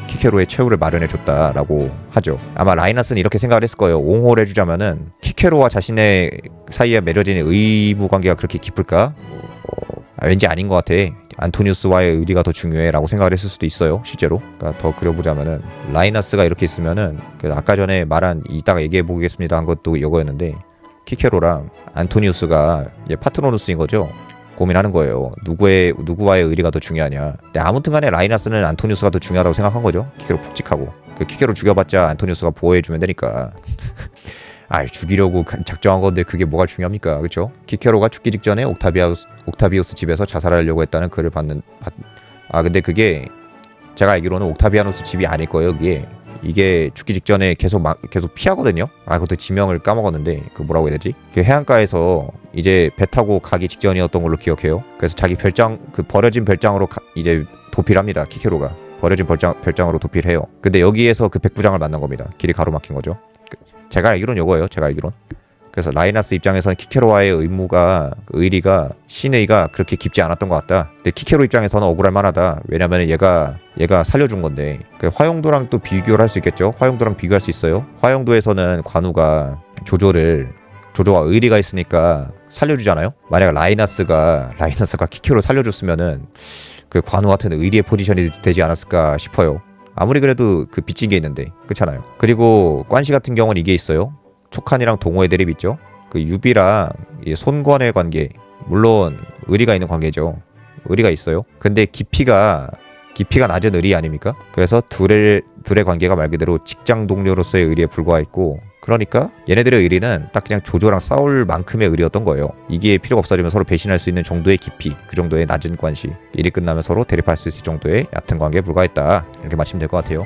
키케로의 최후를 마련해줬다라고 하죠. 아마 라이나스는 이렇게 생각을 했을 거예요. 옹호를 해주자면은 키케로와 자신의 사이에 맺어지는 의무관계가 그렇게 깊을까? 왠지 아닌 것 같아. 안토니우스와의 의리가 더 중요해라고 생각을 했을 수도 있어요. 실제로. 그러니까 더 그려보자면은 라이나스가 이렇게 있으면은 아까 전에 말한 이따가 얘기해 보겠습니다 한 것도 이거였는데 키케로랑 안토니우스가 이제 파트너로스인 거죠. 고민하는 거예요. 누구와의 의리가 더 중요하냐. 근데 아무튼 간에 라이나스는 안토니우스가 더 중요하다고 생각한 거죠. 키케로 푹찍하고. 그 키케로 죽여봤자 안토니우스가 보호해주면 되니까. 죽이려고 작정한 건데 그게 뭐가 중요합니까? 그렇죠? 키케로가 죽기 직전에 옥타비우스 집에서 자살하려고 했다는 글을 근데 그게 제가 알기로는 옥타비아누스 집이 아닐 거예요. 이게 죽기 직전에 계속 피하거든요. 그것도 지명을 까먹었는데 그 뭐라고 해야 되지? 그 해안가에서 이제 배 타고 가기 직전이었던 걸로 기억해요. 그래서 자기 별장 그 버려진 별장으로 이제 도피합니다. 키케로가 버려진 별장으로 도피를 해요. 근데 여기에서 그 백부장을 만난 겁니다. 길이 가로막힌 거죠. 제가 알기로는 이거예요. 그래서 라이나스 입장에서는 키케로와의 의리가 신의가 그렇게 깊지 않았던 것 같다. 근데 키케로 입장에서는 억울할 만하다. 왜냐면 얘가 살려준 건데. 화용도랑 또 비교를 할 수 있겠죠. 화용도랑 비교할 수 있어요. 화용도에서는 관우가 조조와 의리가 있으니까 살려주잖아요. 만약 라이나스가 키케로 살려줬으면은 그 관우 같은 의리의 포지션이 되지 않았을까 싶어요. 아무리 그래도 그 빚진 게 있는데 그렇잖아요. 그리고 관시 같은 경우는 이게 있어요. 촉한이랑 동호의 대립 있죠. 그 유비랑 손관의 관계, 물론 의리가 있는 관계죠. 의리가 있어요. 근데 깊이가 낮은 의리 아닙니까? 그래서 둘의 관계가 말 그대로 직장 동료로서의 의리에 불과했고, 그러니까 얘네들의 의리는 딱 그냥 조조랑 싸울 만큼의 의리였던 거예요. 이게 필요가 없어지면 서로 배신할 수 있는 정도의 깊이, 그 정도의 낮은 관시, 일이 끝나면 서로 대립할 수 있을 정도의 얕은 관계에 불과했다. 이렇게 마치면 될 것 같아요.